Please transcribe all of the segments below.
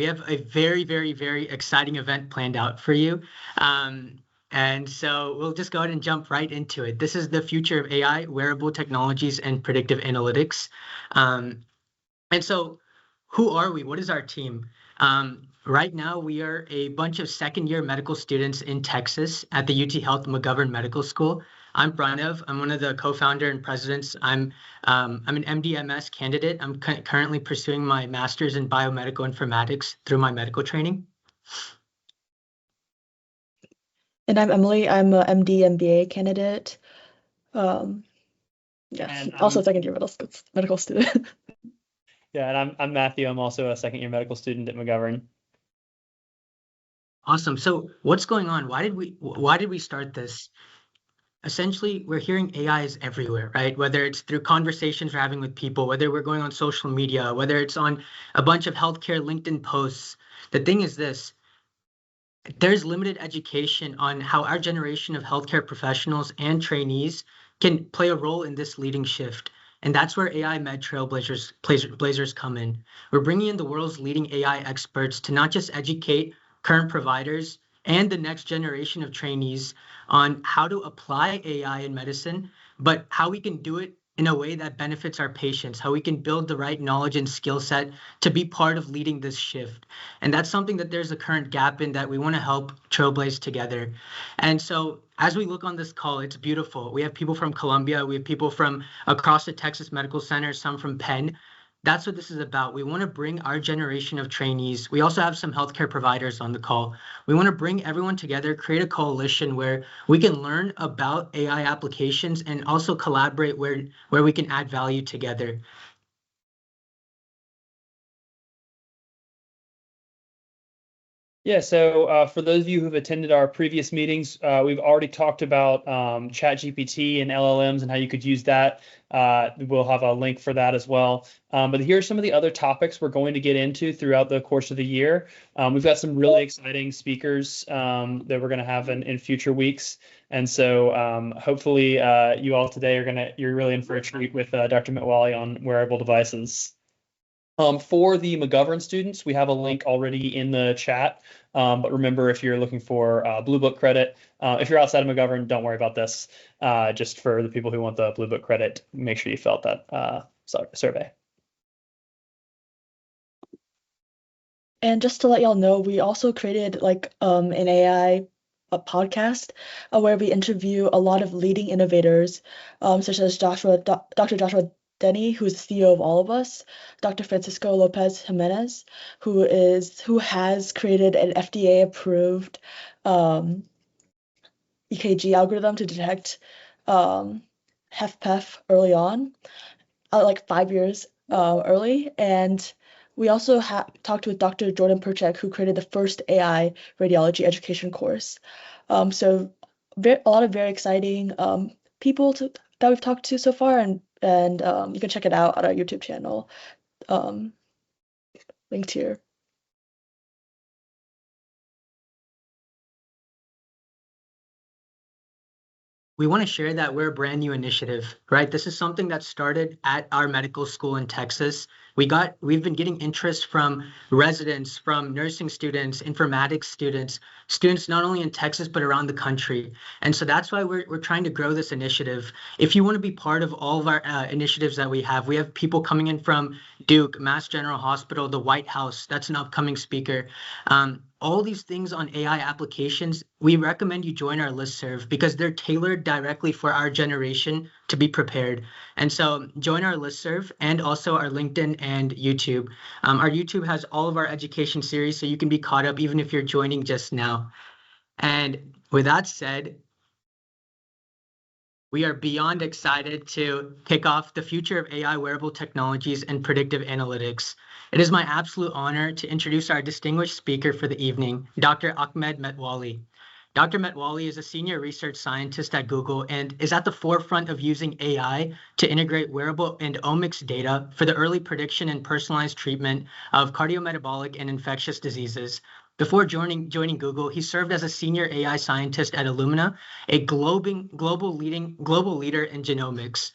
We have a very, very, very exciting event planned out for you. And so we'll just go ahead and jump right into it. This is the future of AI, wearable technologies, and predictive analytics. And so who are we? What is our team? Right now, we are a bunch of second-year medical students in Texas at the UT Health McGovern Medical School. I'm Pranav. I'm one of the co-founder and presidents. I'm an MD/MS candidate. I'm currently pursuing my master's in biomedical informatics through my medical training. And I'm Emily. I'm a MD/MBA candidate. And Also a second-year medical student. Yeah, and I'm Matthew. I'm also a second-year medical student at McGovern. Awesome. So what's going on? Why did we start this? Essentially, we're hearing AI is everywhere, right? Whether it's through conversations we're having with people, whether we're going on social media, whether it's on a bunch of healthcare LinkedIn posts. The thing is this, there's limited education on how our generation of healthcare professionals and trainees can play a role in this leading shift. And that's where AI Med trailblazers come in. We're bringing in the world's leading AI experts to not just educate current providers and the next generation of trainees on how to apply AI in medicine, but how we can do it in a way that benefits our patients, how we can build the right knowledge and skill set to be part of leading this shift. And that's something that there's a current gap in that we want to help trailblaze together. And so as we look on this call, it's beautiful. We have people from Columbia, we have people from across the Texas Medical Center, some from Penn. That's what this is about. We want to bring our generation of trainees. We also have some healthcare providers on the call. We want to bring everyone together, create a coalition where we can learn about AI applications and also collaborate where we can add value together. Yeah, so for those of you who've attended our previous meetings, we've already talked about ChatGPT and LLMs and how you could use that. We'll have a link for that as well. But here are some of the other topics we're going to get into throughout the course of the year. We've got some really exciting speakers that we're going to have in future weeks. And so hopefully you all today you're really in for a treat with Dr. Metwally on wearable devices. For the McGovern students, we have a link already in the chat. But remember, if you're looking for Blue Book credit, if you're outside of McGovern, don't worry about this. Just for the people who want the Blue Book credit, make sure you fill out that survey. And just to let y'all know, we also created an AI podcast where we interview a lot of leading innovators, such as Dr. Joshua Denny, who is the CEO of All of Us, Dr. Francisco Lopez Jimenez, who has created an FDA-approved EKG algorithm to detect HFpEF early on, like 5 years early. And we also talked with Dr. Jordan Perchek, who created the first AI radiology education course. So a lot of very exciting people that we've talked to so far, and you can check it out on our YouTube channel, linked here. We want to share that we're a brand new initiative, right? This is something that started at our medical school in Texas. We've been getting interest from residents, from nursing students, informatics students not only in Texas, but around the country. And so that's why we're trying to grow this initiative. If you want to be part of all of our initiatives that we have people coming in from Duke, Mass General Hospital, the White House, that's an upcoming speaker. All these things on AI applications, we recommend you join our listserv because they're tailored directly for our generation to be prepared. And so join our listserv and also our LinkedIn and YouTube. Our YouTube has all of our education series, so you can be caught up even if you're joining just now. And with that said, we are beyond excited to kick off the future of AI wearable technologies and predictive analytics. It is my absolute honor to introduce our distinguished speaker for the evening, Dr. Ahmed Metwally. Dr. Metwally is a senior research scientist at Google and is at the forefront of using AI to integrate wearable and omics data for the early prediction and personalized treatment of cardiometabolic and infectious diseases. Before joining Google, he served as a senior AI scientist at Illumina, a global leader in genomics.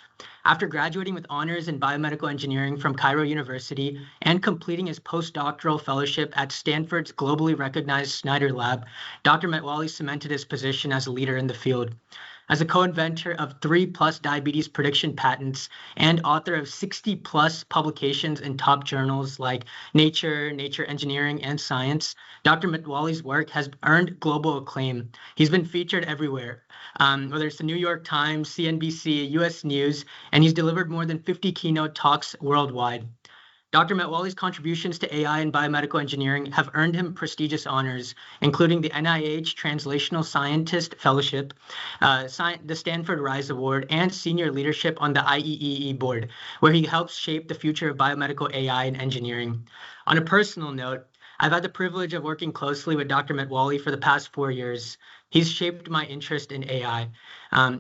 After graduating with honors in biomedical engineering from Cairo University and completing his postdoctoral fellowship at Stanford's globally recognized Snyder Lab, Dr. Metwally cemented his position as a leader in the field. As a co-inventor of 3+ diabetes prediction patents and author of 60+ publications in top journals like Nature, Nature Engineering, and Science, Dr. Metwally's work has earned global acclaim. He's been featured everywhere, whether it's the New York Times, CNBC, US News, and he's delivered more than 50 keynote talks worldwide. Dr. Metwally's contributions to AI and biomedical engineering have earned him prestigious honors, including the NIH Translational Scientist Fellowship, the Stanford Rise Award, and senior leadership on the IEEE board, where he helps shape the future of biomedical AI and engineering. On a personal note, I've had the privilege of working closely with Dr. Metwally for the past 4 years. He's shaped my interest in AI.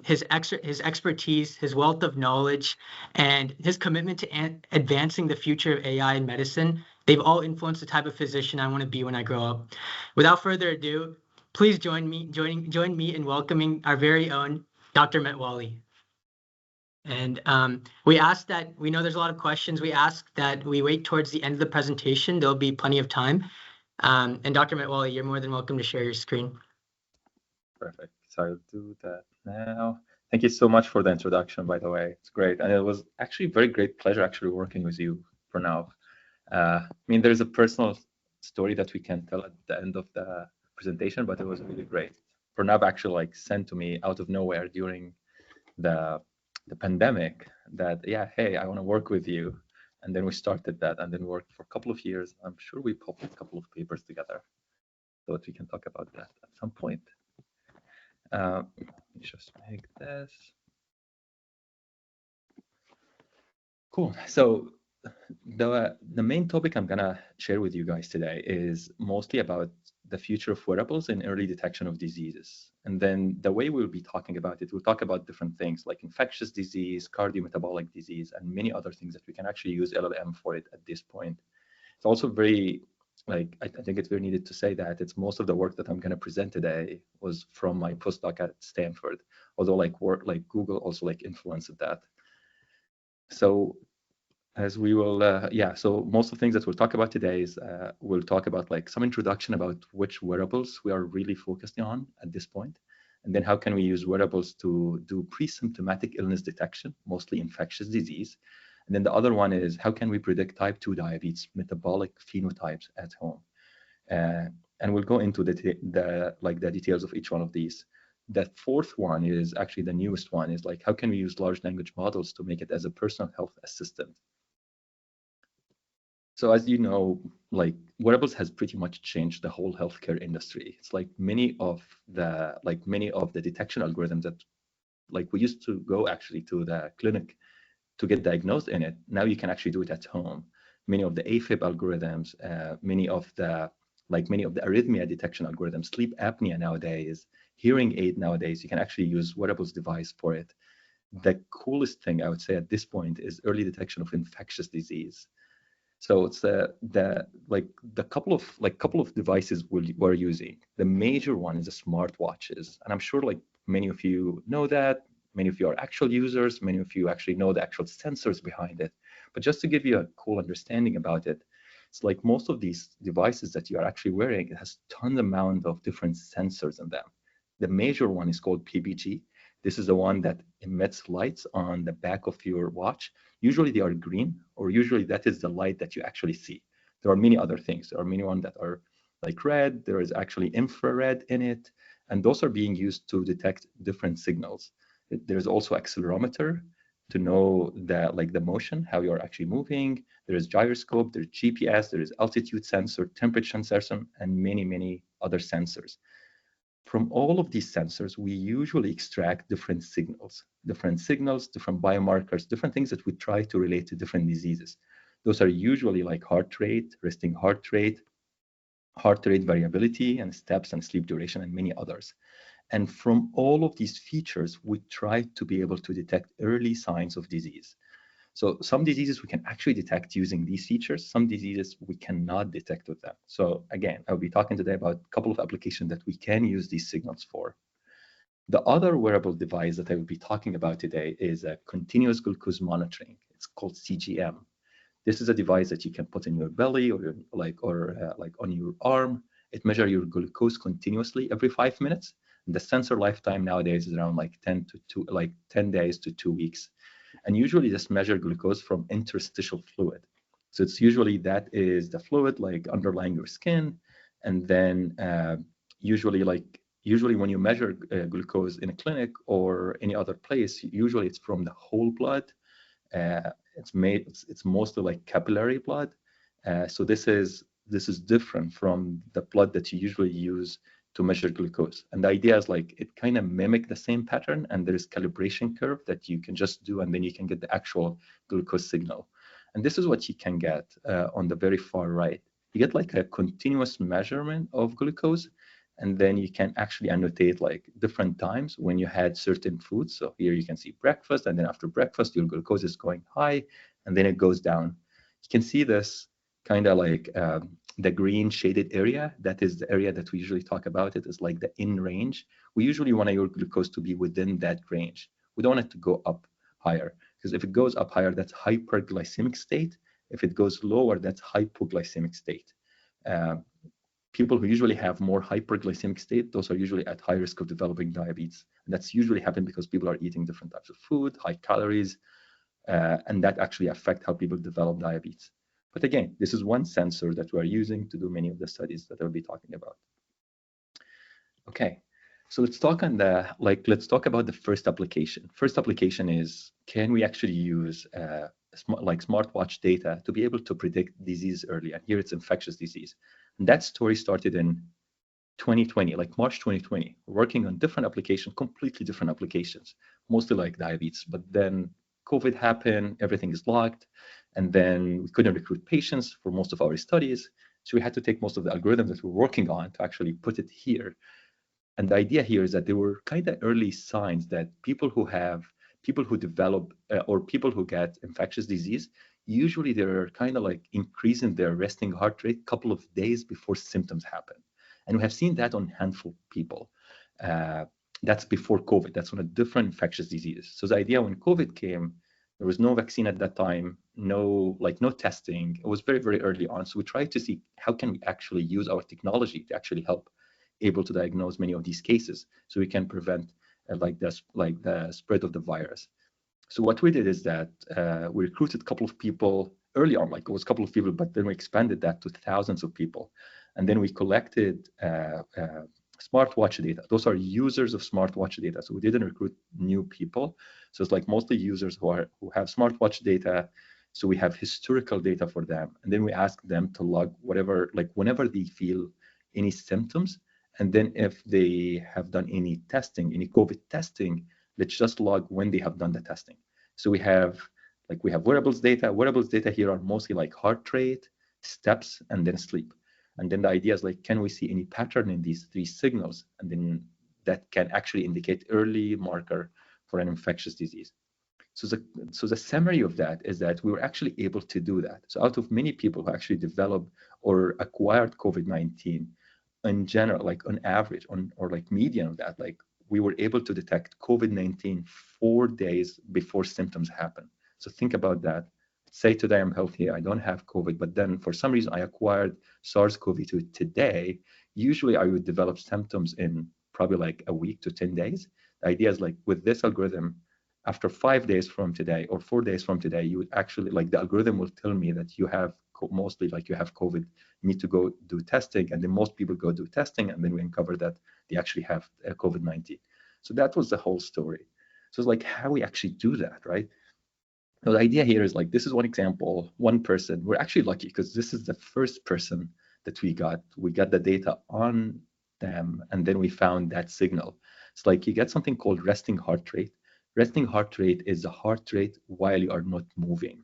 His expertise, his wealth of knowledge, and his commitment to advancing the future of AI in medicine, they've all influenced the type of physician I want to be when I grow up. Without further ado, please join me in welcoming our very own Dr. Metwally. And we know there's a lot of questions. We ask that we wait towards the end of the presentation. There'll be plenty of time. And Dr. Metwally, you're more than welcome to share your screen. Perfect. So I'll do that now. Thank you so much for the introduction, by the way. It's great. And it was actually a very great pleasure actually working with you for now. I mean, there's a personal story that we can tell at the end of the presentation, but it was really great. Pranav actually like sent to me out of nowhere during the pandemic that, yeah, hey, I want to work with you. And then we started that and then worked for a couple of years. I'm sure we published a couple of papers together so that we can talk about that at some point. Let me just make this. Cool. So the main topic I'm gonna share with you guys today is mostly about the future of wearables and early detection of diseases. And then the way we'll be talking about it, we'll talk about different things like infectious disease, cardiometabolic disease, and many other things that we can actually use LLM for it at this point. It's also very, like, I think it's very needed to say that it's most of the work that I'm going to present today was from my postdoc at Stanford, although like work like Google also like influenced that. So as we will, so most of the things that we'll talk about today is we'll talk about like some introduction about which wearables we are really focusing on at this point, and then how can we use wearables to do pre-symptomatic illness detection, mostly infectious disease. And then the other one is how can we predict type 2 diabetes metabolic phenotypes at home. And we'll go into the details of each one of these. The fourth one is actually the newest one, is like how can we use large language models to make it as a personal health assistant. So as you know, like wearables has pretty much changed the whole healthcare industry. It's like many of the detection algorithms that like we used to go actually to the clinic to get diagnosed in it. Now you can actually do it at home. Many of the AFib algorithms, many of the arrhythmia detection algorithms, sleep apnea nowadays, hearing aid nowadays, you can actually use wearables device for it. The coolest thing I would say at this point is early detection of infectious disease. So it's the couple of devices we're using. The major one is the smartwatches, and I'm sure like many of you know that. Many of you are actual users. Many of you actually know the actual sensors behind it. But just to give you a cool understanding about it, it's like most of these devices that you are actually wearing, it has tons amount of different sensors in them. The major one is called PPG. This is the one that emits lights on the back of your watch. Usually they are green, or usually that is the light that you actually see. There are many other things. There are many ones that are like red. There is actually infrared in it. And those are being used to detect different signals. There's also accelerometer to know the motion, how you're actually moving. There is gyroscope, there's GPS, there is altitude sensor, temperature sensor, and many other sensors. From all of these sensors, we usually extract different signals, different biomarkers, different things that we try to relate to different diseases. Those are usually like heart rate, resting heart rate variability, and steps and sleep duration, and many others. And from all of these features, we try to be able to detect early signs of disease. So some diseases we can actually detect using these features. Some diseases we cannot detect with them. So again, I'll be talking today about a couple of applications that we can use these signals for. The other wearable device that I will be talking about today is a continuous glucose monitoring. It's called CGM. This is a device that you can put in your belly or like on your arm. It measures your glucose continuously every 5 minutes. And the sensor lifetime nowadays is around like 10 days to 2 weeks. And usually just measure glucose from interstitial fluid. So it's usually that is the fluid like underlying your skin. And then usually when you measure glucose in a clinic or any other place, usually it's from the whole blood. It's mostly like capillary blood. So this is different from the blood that you usually use to measure glucose. And the idea is like it kind of mimic the same pattern, and there is calibration curve that you can just do, and then you can get the actual glucose signal. And this is what you can get on the very far right. You get like a continuous measurement of glucose, and then you can actually annotate like different times when you had certain foods. So here you can see breakfast, and then after breakfast, your glucose is going high, and then it goes down. You can see this kind of like the green shaded area. That is the area that we usually talk about. It is like the in range. We usually want your glucose to be within that range. We don't want it to go up higher, because if it goes up higher, that's hyperglycemic state. If it goes lower, that's hypoglycemic state. People who usually have more hyperglycemic state, those are usually at high risk of developing diabetes. And that's usually happening because people are eating different types of food, high calories, and that actually affect how people develop diabetes. But again, this is one sensor that we are using to do many of the studies that I'll be talking about. Okay, so let's talk about the first application. First application is, can we actually use smartwatch data to be able to predict disease early? And here it's infectious disease. And that story started in 2020, like March 2020. We're working on different applications, completely different applications, mostly like diabetes. But then COVID happened, everything is locked, and then we couldn't recruit patients for most of our studies. So we had to take most of the algorithms that we're working on to actually put it here. And the idea here is that there were kind of early signs that people who develop or people who get infectious disease, usually they're kind of like increasing their resting heart rate a couple of days before symptoms happen. And we have seen that on a handful of people. That's before COVID. That's on a different infectious disease. So the idea when COVID came, there was no vaccine at that time, no testing. It was very, very early on. So we tried to see how can we actually use our technology to actually help able to diagnose many of these cases, so we can prevent the spread of the virus. So what we did is that we recruited a couple of people early on, like it was a couple of people, but then we expanded that to thousands of people. And then we collected smartwatch data. Those are users of smartwatch data. So we didn't recruit new people. So it's like mostly users who have smartwatch data. So we have historical data for them. And then we ask them to log whatever, like whenever they feel any symptoms. And then if they have done any testing, any COVID testing, let's just log when they have done the testing. So we have wearables data. Wearables data here are mostly like heart rate, steps, and then sleep. And then the idea is like, can we see any pattern in these three signals? And then that can actually indicate early marker for an infectious disease. So the summary of that is that we were actually able to do that. So out of many people who actually developed or acquired COVID-19, in general, like on average, or like median of that, like we were able to detect COVID-19 4 days before symptoms happen. So think about that. Say today I'm healthy, I don't have COVID, but then for some reason I acquired SARS-CoV-2 today. Usually I would develop symptoms in probably like a week to 10 days. The idea is like with this algorithm, after 5 days from today or 4 days from today, you would actually, like the algorithm will tell me that you have mostly like you have COVID, you need to go do testing. And then most people go do testing, and then we uncover that they actually have COVID-19. So that was the whole story. So it's like how we actually do that, right? So the idea here is like, this is one example, one person. We're actually lucky because this is the first person that we got the data on them, and then we found that signal. It's like you get something called resting heart rate. Resting heart rate is the heart rate while you are not moving.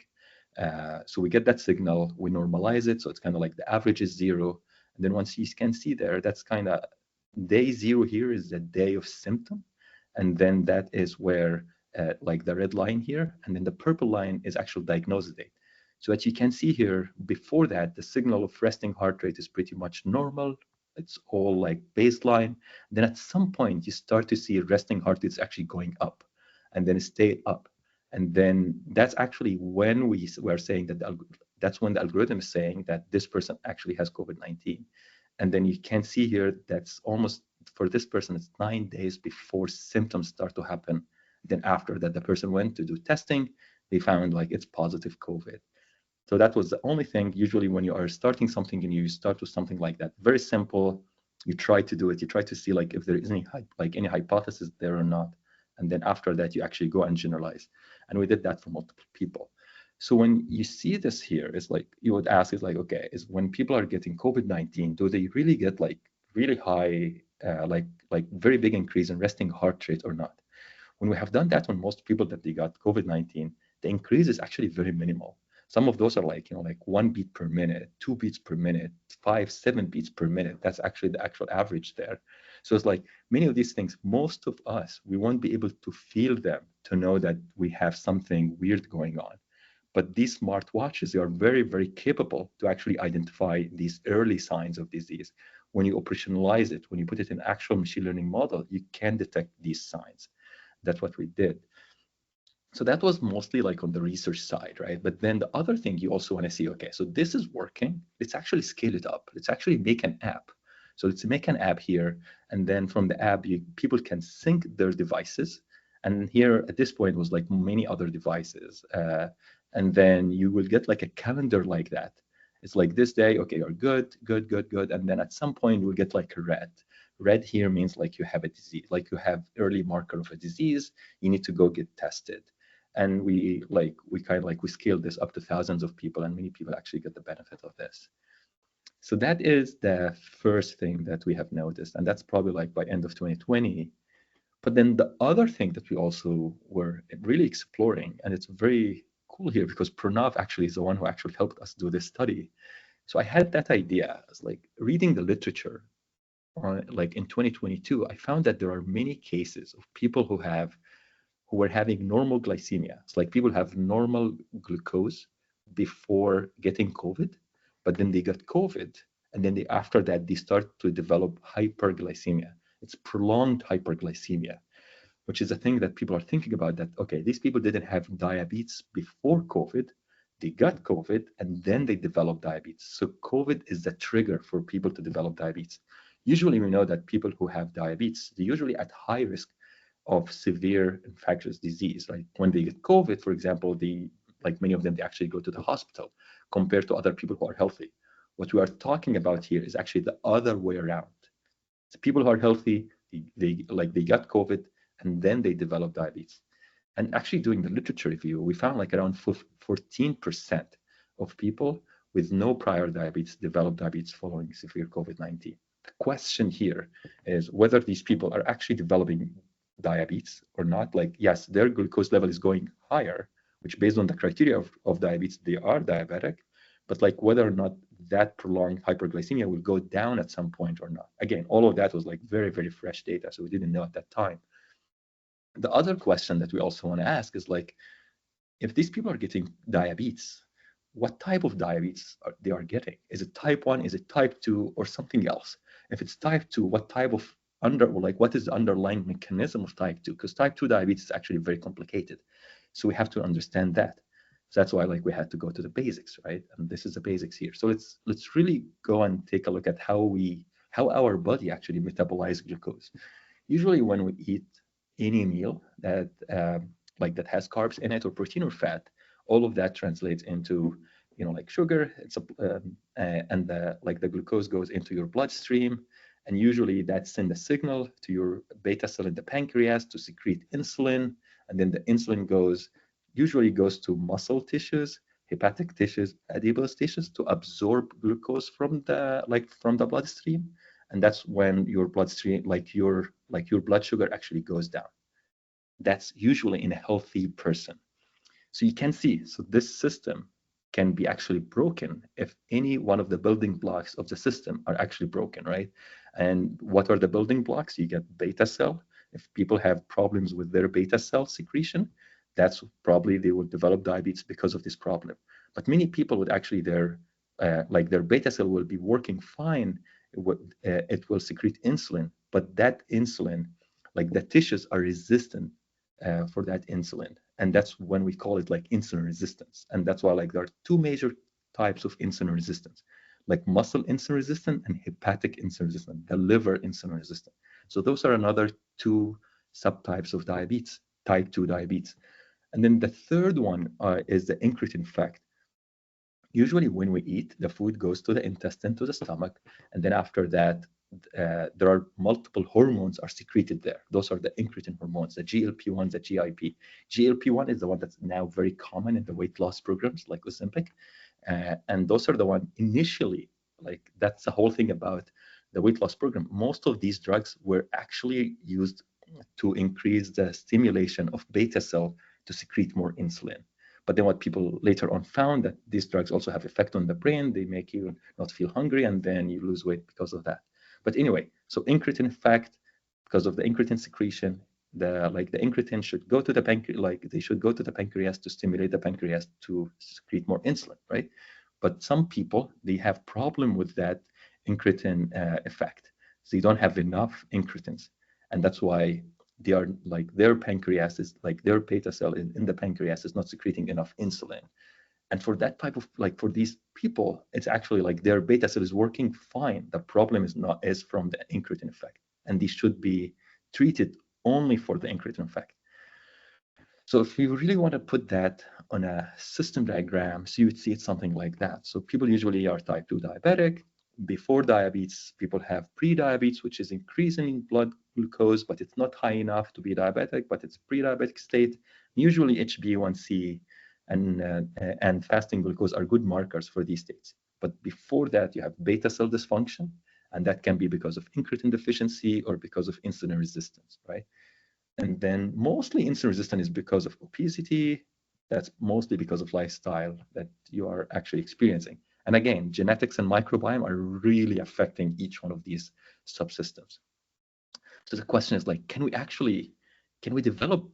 So we get that signal, we normalize it, so it's kind of like the average is 0. And then once you can see there, that's kind of day 0 here is the day of symptom. And then that is where like the red line here, and then the purple line is actual diagnosis date. So as you can see here, before that, the signal of resting heart rate is pretty much normal. it's all like baseline. Then at some point you start to see resting heart rates actually going up, and then stay up. And then that's actually when we're saying that that's when the algorithm is saying that this person actually has COVID-19. And then you can see here that's almost, for this person, it's 9 days before symptoms start to happen. Then after that, the person went to do testing, they found like it's positive COVID. So that was the only thing. Usually when you are starting something and you start with something like that, very simple, you try to do it, you try to see like if there is any hypothesis there or not. And then after that, you actually go and generalize. And we did that for multiple people. So when you see this here, it's like you would ask, is like, okay, is when people are getting COVID-19, do they really get like really high, like very big increase in resting heart rate or not? When we have done that on most people that they got COVID-19, the increase is actually very minimal. Some of those are like, like 1 beat per minute, 2 beats per minute, 5, 7 beats per minute. That's actually the actual average there. So it's like many of these things, most of us, we won't be able to feel them to know that we have something weird going on. But these smartwatches, they are very, very capable to actually identify these early signs of disease. When you operationalize it, when you put it in actual machine learning model, you can detect these signs. That's what we did. So that was mostly like on the research side, right? But then the other thing you also want to see, okay, so this is working. Let's actually scale it up. Let's actually make an app. So let's make an app here. And then from the app, people can sync their devices. And here at this point was like many other devices. And then you will get like a calendar like that. It's like this day, okay, you're good, good, good, good. And then at some point we'll get like a red. Red here means like you have a disease, like you have early marker of a disease, you need to go get tested. And we scaled this up to thousands of people, and many people actually get the benefit of this. So that is the first thing that we have noticed, and that's probably like by end of 2020. But then the other thing that we also were really exploring, and it's very cool here because Pranav actually is the one who actually helped us do this study. So I had that idea. I was like reading the literature like in 2022, I found that there are many cases of people who were having normal glycemia. It's like people have normal glucose before getting COVID, but then they got COVID, and then after that they start to develop hyperglycemia. It's prolonged hyperglycemia, which is a thing that people are thinking about. That okay, these people didn't have diabetes before COVID, they got COVID, and then they developed diabetes. So COVID is the trigger for people to develop diabetes. Usually we know that people who have diabetes, they're usually at high risk of severe infectious disease. Like when they get COVID, for example, many of them, they actually go to the hospital compared to other people who are healthy. What we are talking about here is actually the other way around. So people who are healthy, they got COVID and then they develop diabetes. And actually doing the literature review, we found like around 14% of people with no prior diabetes develop diabetes following severe COVID-19. The question here is whether these people are actually developing diabetes or not. Like, yes, their glucose level is going higher, which based on the criteria of diabetes, they are diabetic, but like whether or not that prolonged hyperglycemia will go down at some point or not. Again, all of that was like very, very fresh data, so we didn't know at that time. The other question that we also want to ask is like, if these people are getting diabetes, what type of diabetes they are getting? Is it type 1, is it type 2, or something else? If it's type 2, what type of what is the underlying mechanism of type 2? Because type 2 diabetes is actually very complicated. So we have to understand that. So that's why like we had to go to the basics, right? And this is the basics here. So let's really go and take a look at how our body actually metabolizes glucose. Usually when we eat any meal that that has carbs in it or protein or fat, all of that translates into like sugar. And the glucose goes into your bloodstream, and usually that sends a signal to your beta cell in the pancreas to secrete insulin, and then the insulin usually goes to muscle tissues, hepatic tissues, adipose tissues to absorb glucose from the bloodstream, and that's when your bloodstream your blood sugar actually goes down. That's usually in a healthy person. So you can see, so this system can be actually broken if any one of the building blocks of the system are actually broken, right? And what are the building blocks? You get beta cell. If people have problems with their beta cell secretion, that's probably they will develop diabetes because of this problem. But many people would actually their beta cell will be working fine it will secrete insulin, but that insulin, like the tissues are resistant for that insulin. And that's when we call it like insulin resistance. And that's why like there are two major types of insulin resistance, like muscle insulin resistant and hepatic insulin resistant, the liver insulin resistant. So those are another two subtypes of diabetes, type 2 diabetes. And then the third one is the incretin effect. Usually when we eat, the food goes to the intestine, to the stomach, and then after that, there are multiple hormones are secreted there. Those are the incretin hormones, the GLP-1, the GIP. GLP-1 is the one that's now very common in the weight loss programs like Ozempic. And those are the one initially, like that's the whole thing about the weight loss program. Most of these drugs were actually used to increase the stimulation of beta cell to secrete more insulin. But then what people later on found that these drugs also have effect on the brain. They make you not feel hungry, and then you lose weight because of that. But anyway, so incretin effect, because of the incretin secretion, the incretin should go to the pancreas, like they should go to the pancreas to stimulate the pancreas to secrete more insulin, right? But some people, they have problem with that incretin effect. So they don't have enough incretins. And that's why they are like their pancreas is like their beta cell in the pancreas is not secreting enough insulin. And for that type of like for these people, it's actually like their beta cell is working fine. The problem is from the incretin effect, and these should be treated only for the incretin effect. So if you really want to put that on a system diagram, so you would see it something like that. So people usually are type 2 diabetic. Before diabetes, people have pre-diabetes, which is increasing blood glucose, but it's not high enough to be diabetic, but it's pre-diabetic state. Usually HbA1c and fasting glucose are good markers for these states. But before that, you have beta cell dysfunction, and that can be because of incretin deficiency or because of insulin resistance, right? And then mostly insulin resistant is because of obesity. That's mostly because of lifestyle that you are actually experiencing. And again, genetics and microbiome are really affecting each one of these subsystems. So the question is like, can we develop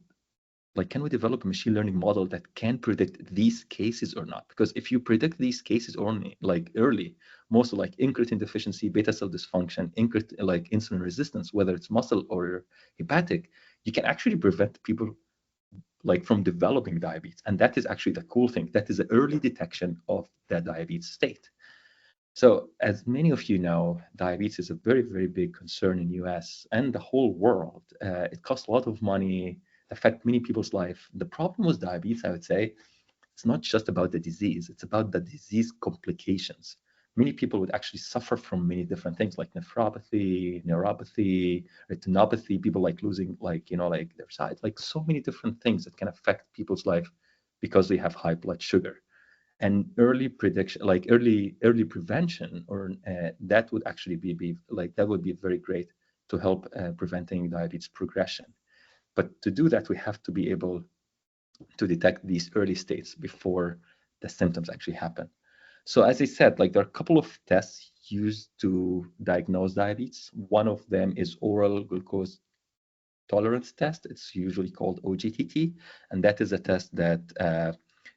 a machine learning model that can predict these cases or not? Because if you predict these cases only like early, most like incretin deficiency, beta cell dysfunction, like insulin resistance, whether it's muscle or hepatic, you can actually prevent people like from developing diabetes. And that is actually the cool thing. That is the early detection of the diabetes state. So as many of you know, diabetes is a very, very big concern in US and the whole world. It costs a lot of money, affect many people's life. The problem with diabetes, I would say, it's not just about the disease, it's about the disease complications. Many people would actually suffer from many different things like nephropathy, neuropathy, retinopathy, people like losing like their sight, like so many different things that can affect people's life because they have high blood sugar. And early prediction, like early prevention, or that would actually be like that would be very great to help preventing diabetes progression. But to do that, we have to be able to detect these early states before the symptoms actually happen. So as I said, like there are a couple of tests used to diagnose diabetes. One of them is oral glucose tolerance test. It's usually called OGTT, and that is a test that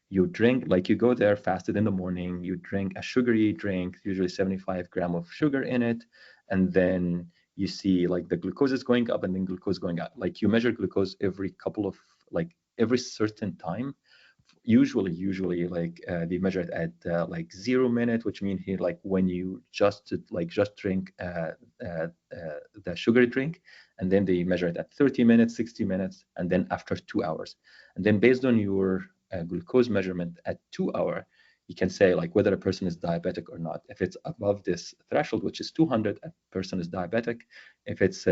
you drink, like you go there fasted in the morning, you drink a sugary drink, usually 75 grams of sugar in it, and then you see like the glucose is going up and then glucose going up. Like you measure glucose every every certain time. Usually like they measure it at like 0 minute, which means here like when you just drink the sugary drink, and then they measure it at 30 minutes, 60 minutes, and then after 2 hours. And then based on your glucose measurement at 2 hours, you can say like whether a person is diabetic or not. If it's above this threshold, which is 200, a person is diabetic. If it's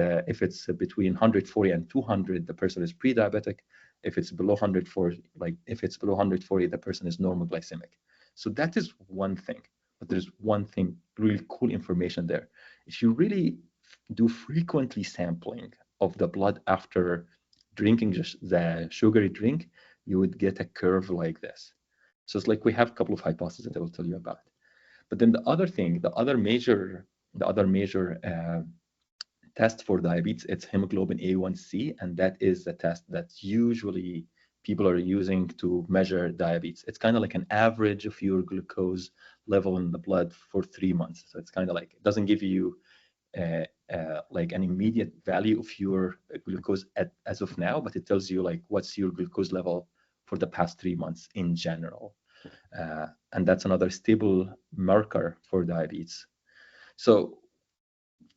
between 140 and 200, the person is pre-diabetic. If it's below 140, the person is normal glycemic. So that is one thing. But there's one thing, really cool information there. If you really do frequently sampling of the blood after drinking just the sugary drink, you would get a curve like this. So it's like we have a couple of hypotheses that I will tell you about. But then the other major test for diabetes, it's hemoglobin A1C, and that is the test that usually people are using to measure diabetes. It's kind of like an average of your glucose level in the blood for 3 months. So it's kind of like, it doesn't give you like an immediate value of your glucose as of now, but it tells you like what's your glucose level for the past 3 months in general. And that's another stable marker for diabetes. So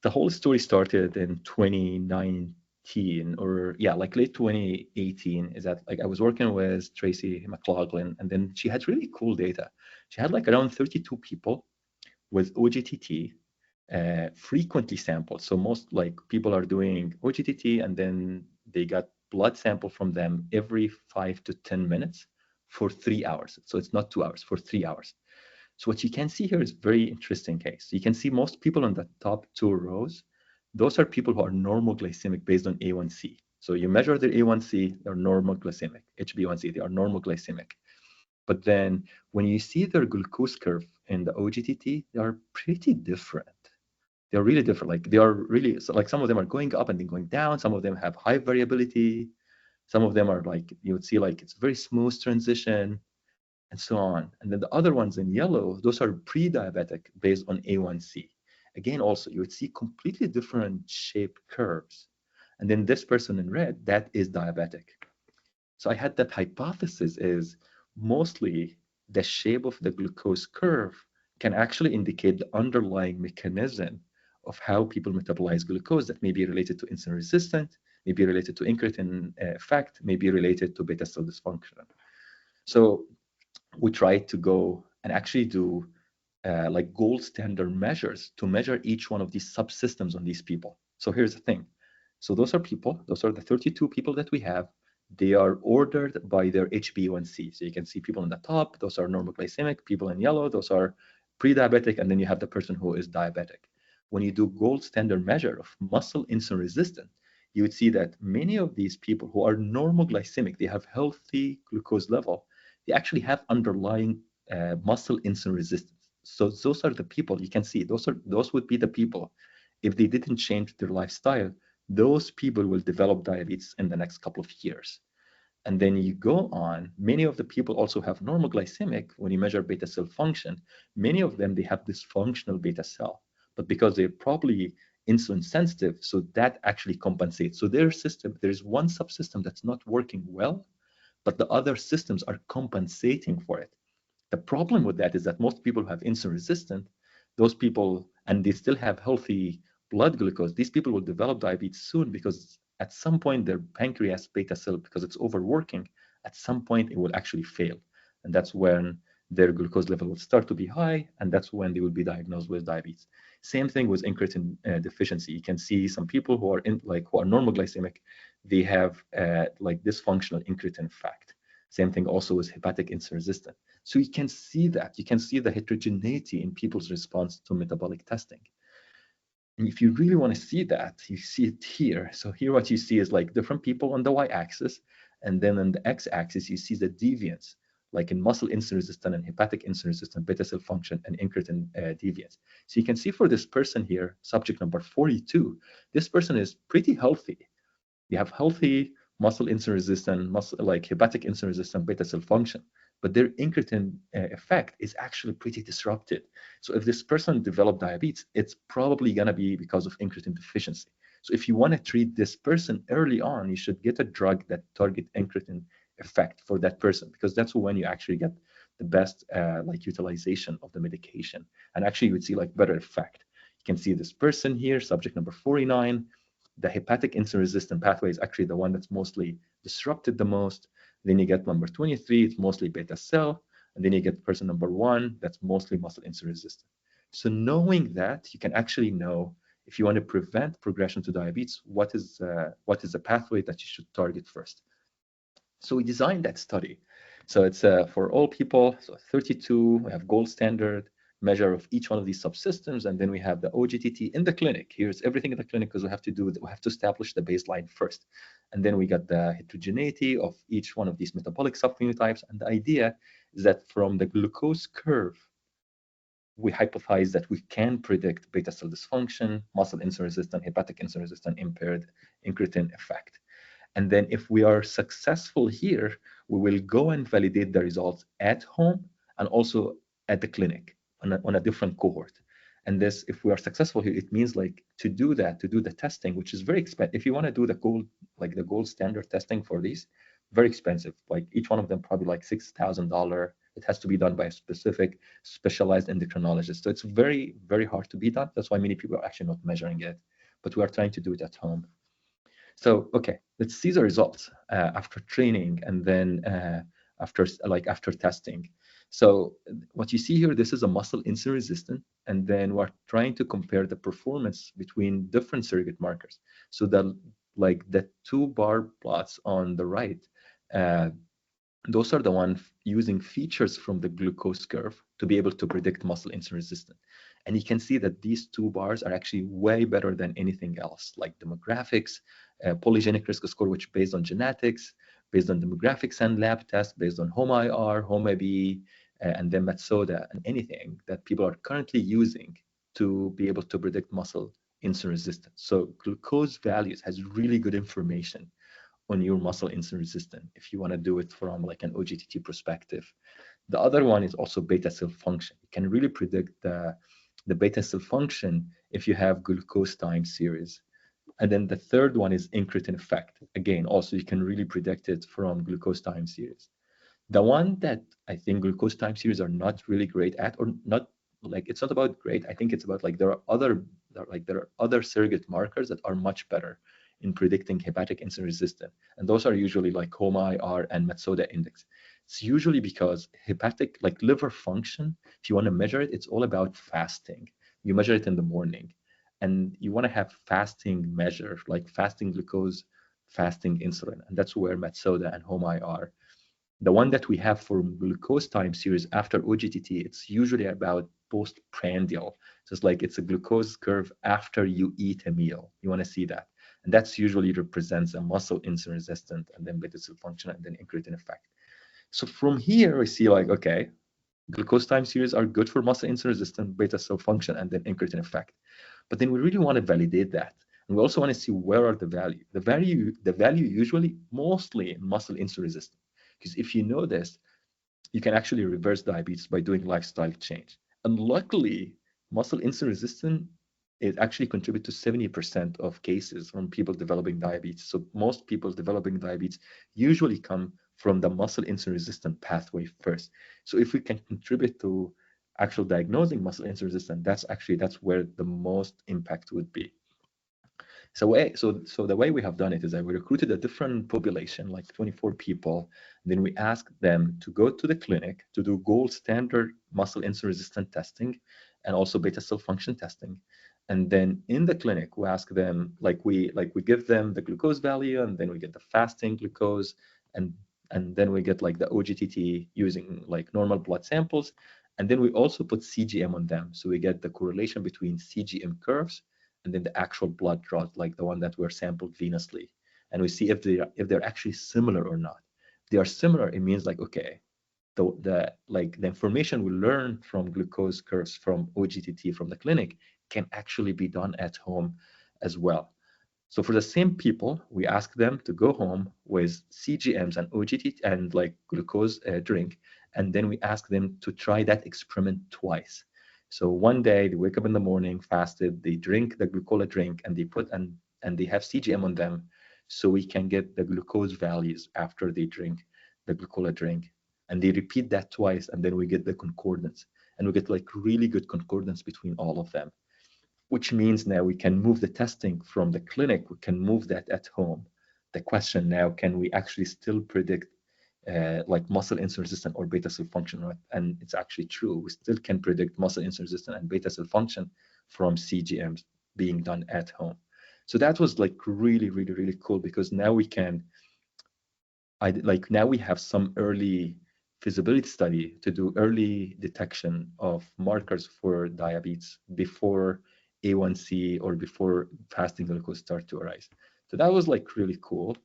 the whole story started in 2019 or like late 2018. Is that like I was working with Tracy McLaughlin, and then she had really cool data. She had like around 32 people with OGTT frequently sampled. So most like people are doing OGTT and then they got blood sample from them every 5 to 10 minutes for 3 hours. So it's not 2 hours, for 3 hours. So what you can see here is very interesting case. You can see most people on the top 2 rows, those are people who are normal glycemic based on A1C. So you measure their A1C, they're normal glycemic. HbA1c, they are normal glycemic. But then when you see their glucose curve in the OGTT, they are pretty different. They're really different. Like they are really, so like some of them are going up and then going down. Some of them have high variability. Some of them are like, you would see like it's very smooth transition and so on. And then the other ones in yellow, those are pre-diabetic based on A1C. Again, also, you would see completely different shape curves. And then this person in red, that is diabetic. So I had that hypothesis is mostly the shape of the glucose curve can actually indicate the underlying mechanism of how people metabolize glucose that may be related to insulin resistant, may be related to incretin effect, may be related to beta cell dysfunction. So we tried to go and actually do like gold standard measures to measure each one of these subsystems on these people. So here's the thing. So those are people, those are the 32 people that we have. They are ordered by their HbA1c. So you can see people on the top, those are normal glycemic, people in yellow, those are pre-diabetic, and then you have the person who is diabetic. When you do gold standard measure of muscle insulin resistant, you would see that many of these people who are normal glycemic, they have healthy glucose level, they actually have underlying muscle insulin resistance. So those are the people you can see. Those would be the people, if they didn't change their lifestyle, those people will develop diabetes in the next couple of years. And then you go on, many of the people also have normal glycemic. When you measure beta cell function, many of them, they have dysfunctional beta cell, but because they're probably insulin sensitive, so that actually compensates. So their system, there's one subsystem that's not working well, but the other systems are compensating for it. The problem with that is that most people who have insulin resistant, those people, and they still have healthy blood glucose, these people will develop diabetes soon because at some point their pancreas beta cell, because it's overworking, at some point it will actually fail. And that's when their glucose level will start to be high, and that's when they will be diagnosed with diabetes. Same thing with incretin deficiency. You can see some people who are who are normal glycemic, they have like dysfunctional incretin effect. Same thing also with hepatic insulin resistant. So you can see that. You can see the heterogeneity in people's response to metabolic testing. And if you really want to see that, you see it here. So here what you see is like different people on the y-axis, and then on the x-axis, you see the deviance, like in muscle insulin resistant and hepatic insulin resistant, beta cell function, and incretin deviance. So you can see for this person here, subject number 42, this person is pretty healthy. You have healthy muscle insulin resistant, like hepatic insulin resistant beta cell function, but their incretin effect is actually pretty disrupted. So if this person developed diabetes, it's probably gonna be because of incretin deficiency. So if you wanna treat this person early on, you should get a drug that target incretin effect for that person, because that's when you actually get the best like utilization of the medication. And actually you would see like better effect. You can see this person here, subject number 49, the hepatic insulin resistant pathway is actually the one that's mostly disrupted the most. Then you get number 23, it's mostly beta cell. And then you get person number 1, that's mostly muscle insulin resistant. So knowing that, you can actually know if you want to prevent progression to diabetes, what is the pathway that you should target first. So we designed that study. So it's for all people, so 32, we have gold standard measure of each one of these subsystems, and then we have the OGTT in the clinic. Here's everything in the clinic because we have to establish the baseline first. And then we got the heterogeneity of each one of these metabolic subphenotypes. And the idea is that from the glucose curve, we hypothesize that we can predict beta cell dysfunction, muscle insulin resistant, hepatic insulin resistant, impaired incretin effect. And then if we are successful here, we will go and validate the results at home and also at the clinic on a different cohort. And this, if we are successful here, it means like to do the testing, which is very expensive. If you want to do the gold standard testing for these, very expensive. Like each one of them probably like $6,000. It has to be done by a specific specialized endocrinologist. So it's very, very hard to be done. That's why many people are actually not measuring it, but we are trying to do it at home. So, okay, let's see the results after training and then after testing. So what you see here, this is a muscle insulin resistant, and then we're trying to compare the performance between different surrogate markers. So the 2-bar plots on the right, those are the ones using features from the glucose curve to be able to predict muscle insulin resistance. And you can see that these 2 bars are actually way better than anything else, like demographics, polygenic risk score, which based on genetics, based on demographics and lab tests, based on HOMA-IR, HOMA-B, and then METSODA, and anything that people are currently using to be able to predict muscle insulin resistance. So glucose values has really good information on your muscle insulin resistance if you want to do it from like an OGTT perspective. The other one is also beta cell function. You can really predict the beta cell function if you have glucose time series. And then the third one is incretin effect. Again, also you can really predict it from glucose time series. The one that I think glucose time series are not really great at, or not like, it's not about great. I think it's about like there are other surrogate markers that are much better in predicting hepatic insulin resistance. And those are usually like HOMA-IR and METSODA index. It's usually because hepatic, like liver function, if you want to measure it, it's all about fasting. You measure it in the morning. And you want to have fasting measure, like fasting glucose, fasting insulin. And that's where METSODA and HOMA-IR. The one that we have for glucose time series after OGTT, it's usually about postprandial. So it's like it's a glucose curve after you eat a meal. You want to see that. And that's usually represents a muscle insulin resistant and then beta cell function and then incretin effect. So from here, we see like, okay, glucose time series are good for muscle insulin resistant, beta cell function, and then incretin effect. But then we really want to validate that. And we also want to see where are the value. The value usually mostly in muscle insulin resistant. Because if you know this, you can actually reverse diabetes by doing lifestyle change. And luckily, muscle insulin resistant, it actually contributes to 70% of cases from people developing diabetes. So most people developing diabetes usually come from the muscle insulin resistant pathway first. So if we can contribute to actual diagnosing muscle insulin resistant, that's where the most impact would be. So the way we have done it is that we recruited a different population, like 24 people. Then we asked them to go to the clinic to do gold standard muscle insulin resistant testing and also beta cell function testing. And then in the clinic, we ask them, we give them the glucose value, and then we get the fasting glucose, and then we get like the OGTT using like normal blood samples. And then we also put CGM on them. So we get the correlation between CGM curves and then the actual blood draws, like the one that were sampled venously. And we see if they're actually similar or not. If they are similar, it means like, okay, the information we learn from glucose curves from OGTT from the clinic can actually be done at home as well. So for the same people, we ask them to go home with CGMs and OGTT and like glucose drink, and then we ask them to try that experiment twice. So one day they wake up in the morning, fasted, they drink the glucola drink, and they have CGM on them, so we can get the glucose values after they drink the glucola drink. And they repeat that twice, and then we get the concordance, and we get like really good concordance between all of them, which means now we can move the testing from the clinic, we can move that at home. The question now, can we actually still predict like muscle insulin resistant or beta cell function, right? And it's actually true. We still can predict muscle insulin resistant and beta cell function from CGMs being done at home. So that was like really, really, really cool, because now we can, now we have some early feasibility study to do early detection of markers for diabetes before A1C or before fasting glucose start to arise. So that was like really cool.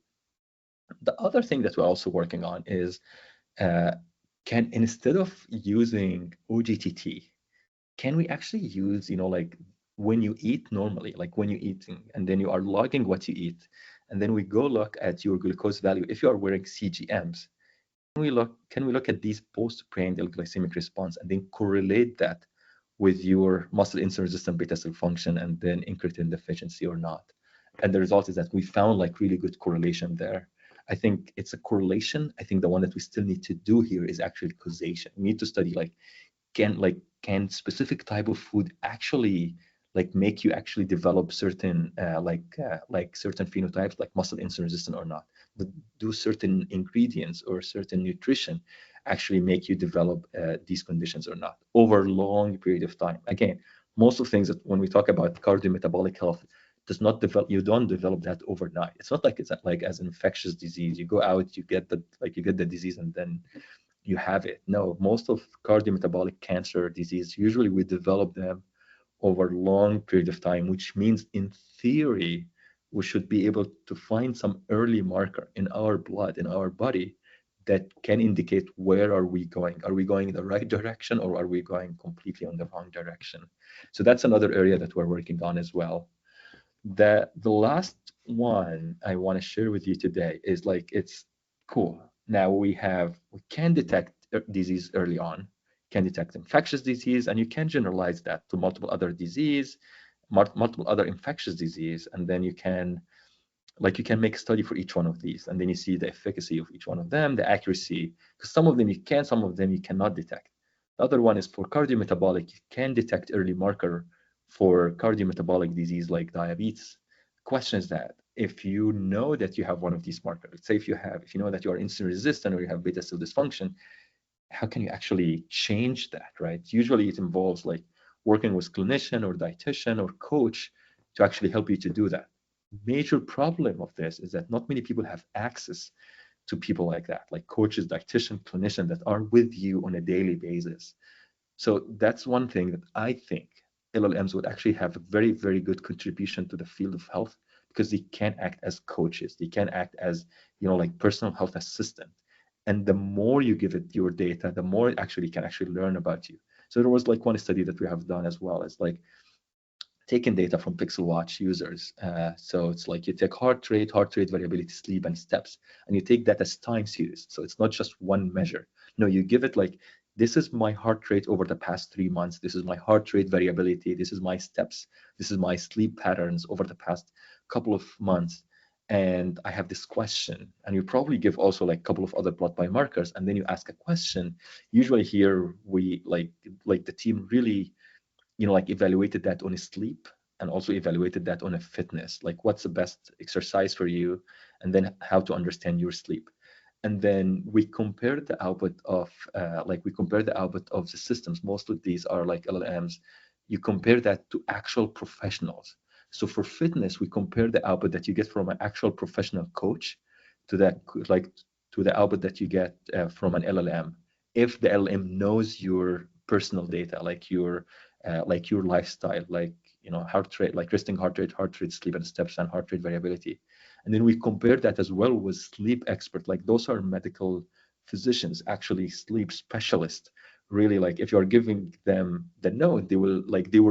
The other thing that we're also working on is can, instead of using OGTT, can we actually use, like when you eat normally, like when you're eating and then you are logging what you eat, and then we go look at your glucose value if you are wearing CGMs. Can we look at these postprandial glycemic response and then correlate that with your muscle insulin resistant beta cell function and then incretin deficiency or not? And the result is that we found like really good correlation there. I think it's a correlation. I think the one that we still need to do here is actually causation. We need to study like can specific type of food actually like make you actually develop certain certain phenotypes like muscle insulin resistant or not? Do certain ingredients or certain nutrition actually make you develop these conditions or not over a long period of time? Again, most of the things that when we talk about cardiometabolic health does not develop, you don't develop that overnight. It's not like it's like as infectious disease. You go out, you get the disease and then you have it. No, most of cardiometabolic cancer disease, usually we develop them over a long period of time, which means in theory, we should be able to find some early marker in our blood, in our body, that can indicate where are we going? Are we going in the right direction or are we going completely on the wrong direction? So that's another area that we're working on as well. The last one I want to share with you today is like, it's cool. Now we can detect disease early on, can detect infectious disease, and you can generalize that to multiple other disease, multiple other infectious disease, and then you can make a study for each one of these, and then you see the efficacy of each one of them, the accuracy, because some of them you can, some of them you cannot detect. The other one is for cardiometabolic, you can detect early marker for cardiometabolic disease like diabetes. Question is that if you know that you have one of these markers, let's say if you know that you are insulin resistant or you have beta cell dysfunction, how can you actually change that, right? Usually it involves like working with clinician or dietitian or coach to actually help you to do that. Major problem of this is that not many people have access to people like that, like coaches, dietitian, clinician that are with you on a daily basis. So that's one thing that I think LLMs would actually have a very, very good contribution to the field of health, because they can act as coaches. They can act as, like personal health assistant. And the more you give it your data, the more it actually can actually learn about you. So there was like one study that we have done as well as like taking data from Pixel Watch users. So it's like you take heart rate variability, sleep, and steps, and you take that as time series. So it's not just one measure. No, you give it like, this is my heart rate over the past 3 months. This is my heart rate variability. This is my steps. This is my sleep patterns over the past couple of months. And I have this question, and you probably give also like a couple of other blood biomarkers, and then you ask a question. Usually here we like the team really evaluated that on sleep and also evaluated that on a fitness, like what's the best exercise for you, and then how to understand your sleep. And then we compared the output of the systems. Most of these are like LLMs. You compare that to actual professionals. So for fitness, we compare the output that you get from an actual professional coach to the output that you get from an LLM. If the LLM knows your personal data, like your lifestyle, heart rate, like resting heart rate, sleep and steps, and heart rate variability. And then we compare that as well with sleep expert. Like those are medical physicians, actually sleep specialists. Really, like if you're giving them the note, they will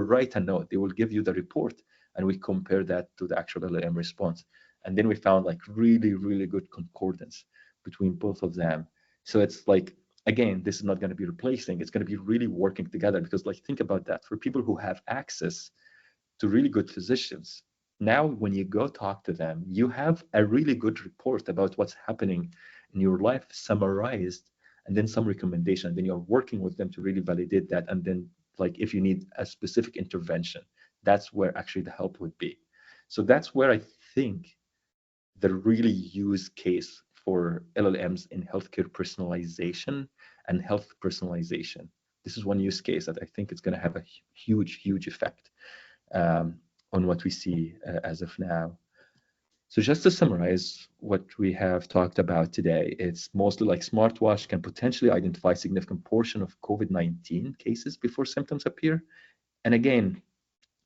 write a note. They will give you the report, and we compare that to the actual LLM response. And then we found like really, really good concordance between both of them. So it's like, again, this is not going to be replacing, it's going to be really working together, because like think about that. For people who have access to really good physicians, now when you go talk to them, you have a really good report about what's happening in your life summarized, and then some recommendation. Then you're working with them to really validate that, and then like if you need a specific intervention, that's where actually the help would be. So that's where I think the really use case for LLMs in healthcare personalization and health personalization. This is one use case that I think it's going to have a huge, huge effect on what we see as of now. So just to summarize what we have talked about today, it's mostly like smartwatch can potentially identify a significant portion of COVID-19 cases before symptoms appear. And again,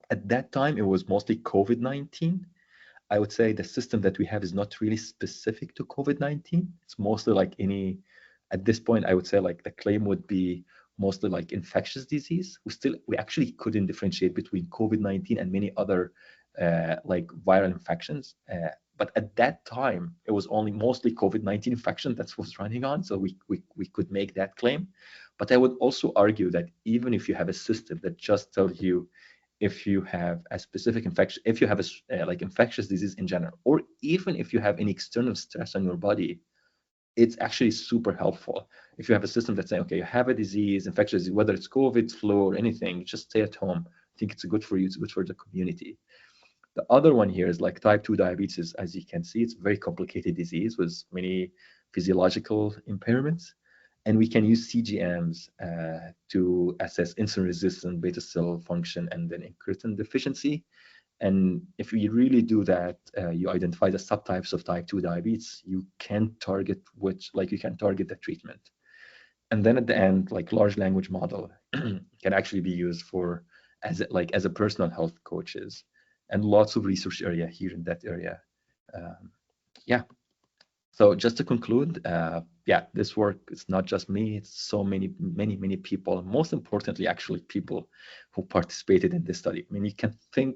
at that time, it was mostly COVID-19. I would say the system that we have is not really specific to COVID-19. It's mostly like at this point, I would say like the claim would be mostly like infectious disease. We actually couldn't differentiate between COVID-19 and many other like viral infections. But at that time, it was only mostly COVID-19 infection that was running on, so we could make that claim. But I would also argue that even if you have a system that just tells you if you have a specific infection, if you have a like infectious disease in general, or even if you have any external stress on your body, it's actually super helpful. If you have a system that's saying, okay, you have a disease, infectious disease, whether it's COVID, flu, or anything, just stay at home. I think it's good for you, it's good for the community. The other one here is like type 2 diabetes. As you can see, it's a very complicated disease with many physiological impairments. And we can use CGMs to assess insulin resistance, beta cell function, and then incretin deficiency. And if we really do that, you identify the subtypes of type 2 diabetes, you can target the treatment. And then at the end, like large language model can actually be used for as a personal health coaches, and lots of research area here in that area. Yeah. So just to conclude, yeah, this work is not just me, it's so many people, most importantly, actually people who participated in this study. I mean, you can think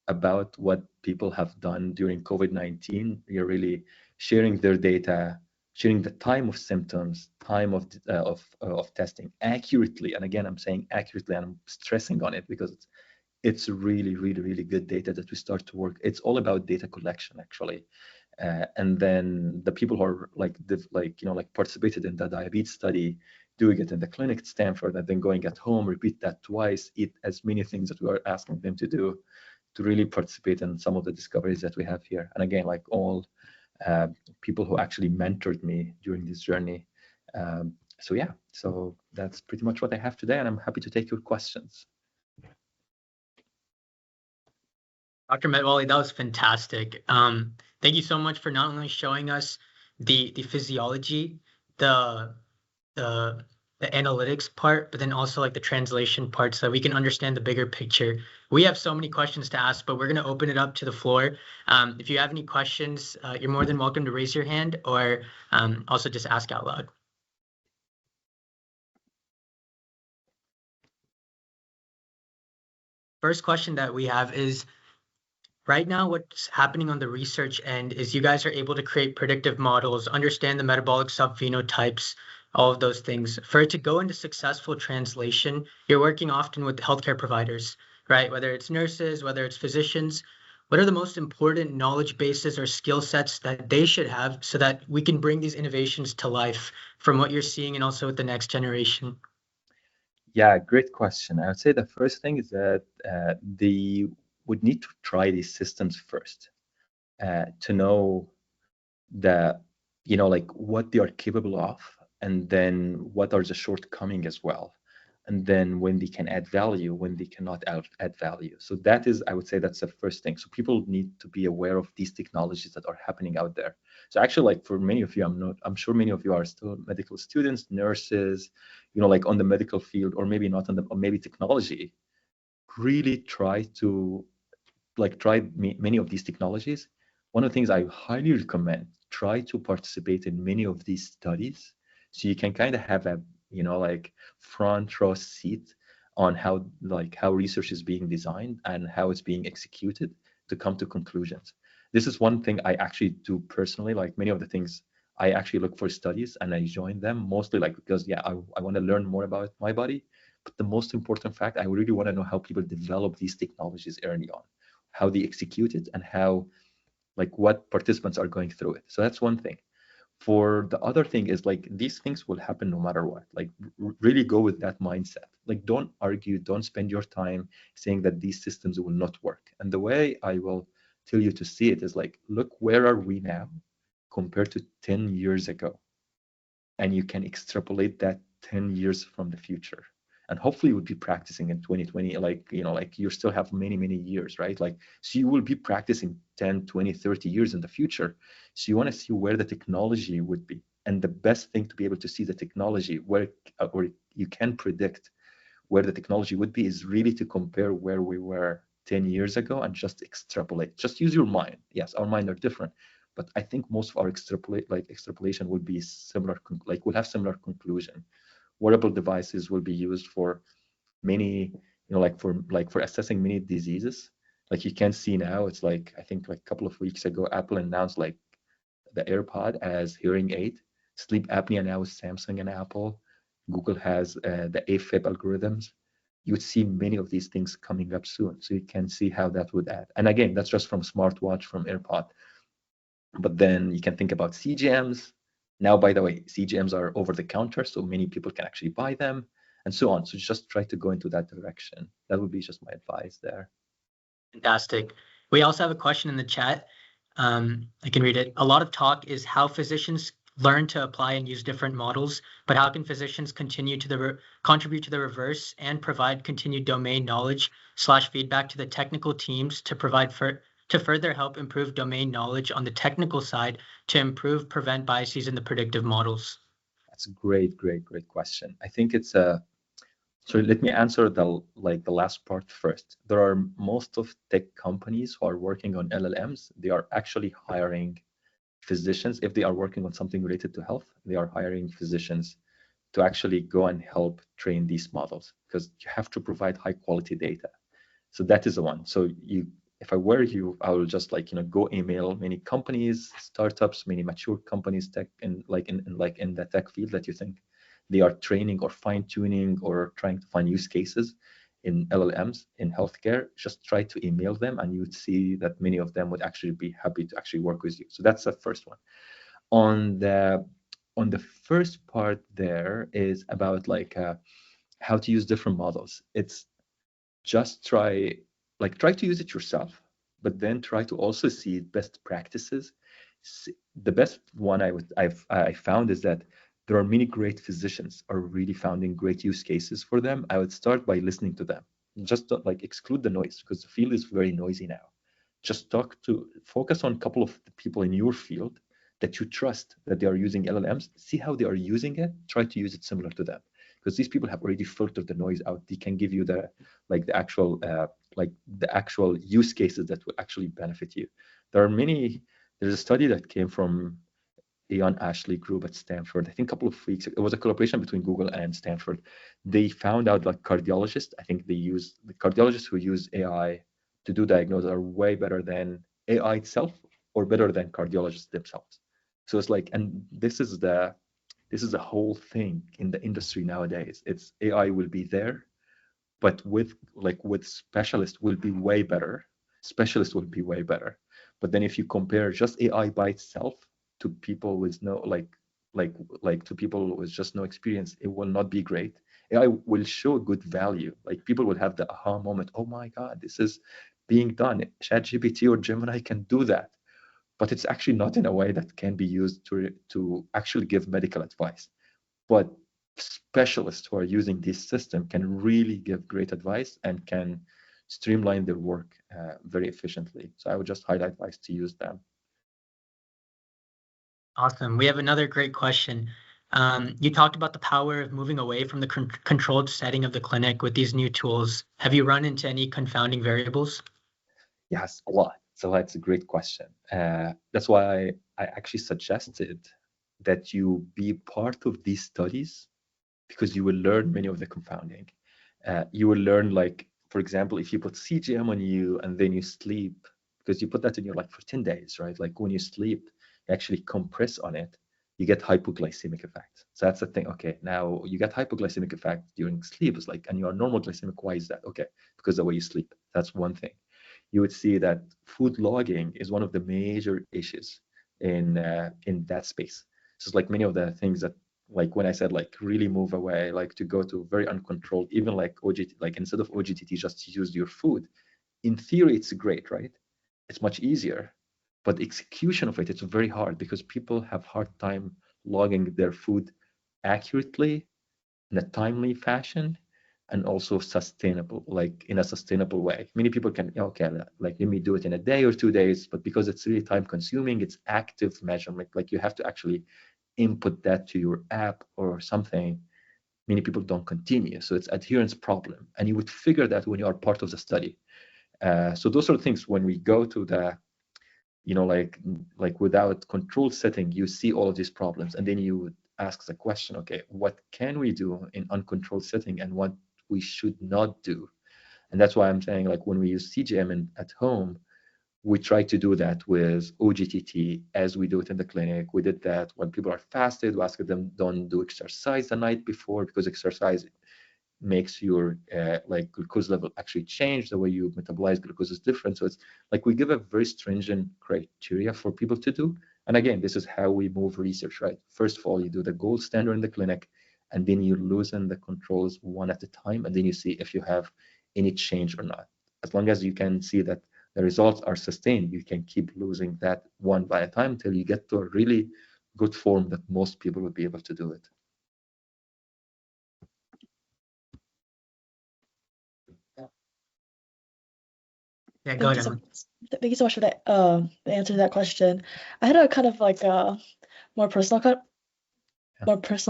about what people have done during COVID-19. You're really sharing their data, sharing the time of symptoms, time of testing accurately. And again, I'm saying accurately, and I'm stressing on it because it's really good data that we start to work. It's all about data collection, actually. And then the people who are participated in the diabetes study, doing it in the clinic at Stanford, and then going at home, repeat that twice, eat as many things that we are asking them to do, to really participate in some of the discoveries that we have here. And again, like all people who actually mentored me during this journey. So yeah, so that's pretty much what I have today, and I'm happy to take your questions. Dr. Metwally, that was fantastic. Thank you so much for not only showing us the physiology, the analytics part, but then also like the translation part, so we can understand the bigger picture. We have so many questions to ask, but we're going to open it up to the floor. If you have any questions, you're more than welcome to raise your hand, or also just ask out loud. First question that we have is, right now, what's happening on the research end is you guys are able to create predictive models, understand the metabolic subphenotypes, all of those things. For it to go into successful translation, you're working often with healthcare providers, right? Whether it's nurses, whether it's physicians. What are the most important knowledge bases or skill sets that they should have so that we can bring these innovations to life from what you're seeing and also with the next generation? Yeah, great question. I would say the first thing is that they would need to try these systems first to know what they are capable of, and then what are the shortcomings as well, and then when they can add value, when they cannot add value. So that is, I would say, that's the first thing. So people need to be aware of these technologies that are happening out there. So actually, like for many of you, I'm sure many of you are still medical students, nurses, like on the medical field, or maybe not on the, or maybe technology. Really try many of these technologies. One of the things I highly recommend, try to participate in many of these studies, so you can kind of have a front row seat on how research is being designed and how it's being executed to come to conclusions. This is one thing I actually do personally. Like many of the things, I actually look for studies and I join them, mostly because I want to learn more about my body. But the most important fact, I really want to know how people develop these technologies early on, how they execute it, and how what participants are going through it. So that's one thing. For the other thing is these things will happen no matter what. Really go with that mindset. Don't argue, don't spend your time saying that these systems will not work. And the way I will tell you to see it is look, where are we now compared to 10 years ago? And you can extrapolate that 10 years from the future. And hopefully you would be practicing in 2020, you still have many years, right? So you will be practicing 10, 20, 30 years in the future. So you want to see where the technology would be. And the best thing to be able to see the technology or you can predict where the technology would be is really to compare where we were 10 years ago and just extrapolate. Just use your mind. Yes, our minds are different, but I think most of our extrapolation will be similar, we'll have similar conclusion. Wearable devices will be used for many, for assessing many diseases. Like you can see now, it's like, I think like a couple of weeks ago, Apple announced like the AirPod as hearing aid. Sleep apnea now is Samsung and Apple. Google has the AFib algorithms. You would see many of these things coming up soon. So you can see how that would add. And again, that's just from smartwatch, from AirPod. But then you can think about CGMs. Now, by the way, CGMs are over the counter, so many people can actually buy them, and so on. So just try to go into that direction. That would be just my advice there. Fantastic. We also have a question in the chat. I can read it. A lot of talk is how physicians learn to apply and use different models, but how can physicians continue to contribute to the reverse and provide continued domain knowledge / feedback to the technical teams to further help improve domain knowledge on the technical side to prevent biases in the predictive models? That's a great question. I think it's a so let me answer the last part first. There are most of tech companies who are working on LLMs. They are actually hiring physicians. If they are working on something related to health, they are hiring physicians to actually go and help train these models, because you have to provide high quality data. So that is the one. So if I were you, I will just go email many companies, startups, many mature companies, tech in the tech field that you think they are training or fine tuning or trying to find use cases in LLMs in healthcare. Just try to email them, and you would see that many of them would actually be happy to actually work with you. So that's the first one. On the first part, there is about how to use different models. It's just try to use it yourself, but then try to also see best practices. The best one I found is that there are many great physicians are really finding great use cases for them. I would start by listening to them. Just exclude the noise, because the field is very noisy now. Just focus on a couple of the people in your field that you trust that they are using LLMs. See how they are using it. Try to use it similar to them, because these people have already filtered the noise out. They can give you the actual use cases that will actually benefit you. There's a study that came from Ian Ashley group at Stanford. I think a couple of weeks ago. It was a collaboration between Google and Stanford. They found out cardiologists, I think the cardiologists who use AI to do diagnosis are way better than AI itself, or better than cardiologists themselves. So it's and this is the whole thing in the industry nowadays. It's AI will be there, but with specialists will be way better. Specialists will be way better. But then if you compare just AI by itself to people with to people with just no experience, it will not be great. AI will show good value. People will have the aha moment. Oh my God, this is being done. ChatGPT or Gemini can do that. But it's actually not in a way that can be used to actually give medical advice. But specialists who are using this system can really give great advice and can streamline their work very efficiently. So I would just highlight advice to use them. Awesome. We have another great question. You talked about the power of moving away from the controlled setting of the clinic with these new tools. Have you run into any confounding variables? Yes, a lot. So that's a great question. That's why I actually suggested that you be part of these studies, because you will learn many of the confounding. You will learn, for example, if you put CGM on you and then you sleep, because you put that in your for 10 days, right? When you sleep, you actually compress on it, you get hypoglycemic effect. So that's the thing. Okay, now you get hypoglycemic effect during sleep. It's and you are normal glycemic. Why is that? Okay, because the way you sleep. That's one thing. You would see that food logging is one of the major issues in that space. So it's many of the things that when I said really move away, to go to very uncontrolled, even OGT, instead of OGTT, just use your food. In theory, it's great, right? It's much easier, but execution of it's very hard, because people have hard time logging their food accurately in a timely fashion, and also sustainable, in a sustainable way. Many people can, okay, let me do it in a day or 2 days, but because it's really time consuming, it's active measurement. You have to actually input that to your app or something. Many people don't continue. So it's adherence problem. And you would figure that when you are part of the study. So those are things when we go to the, without control setting, you see all of these problems. And then you would ask the question, okay, what can we do in uncontrolled setting and what we should not do? And that's why I'm saying, like, when we use CGM at home, we try to do that with OGTT as we do it in the clinic. We did that when people are fasted. We asked them, don't do exercise the night before, because exercise makes your like glucose level actually change. The way you metabolize glucose is different. So it's like we give a very stringent criteria for people to do. And again, this is how we move research, right? First of all, you do the gold standard in the clinic, and then you loosen the controls one at a time, and then you see if you have any change or not. As long as you can see that the results are sustained, you can keep losing that one by a time until you get to a really good form that most people would be able to do it. Yeah, go ahead. Thank you so much for that the answer to that question. I had a kind of like a more personal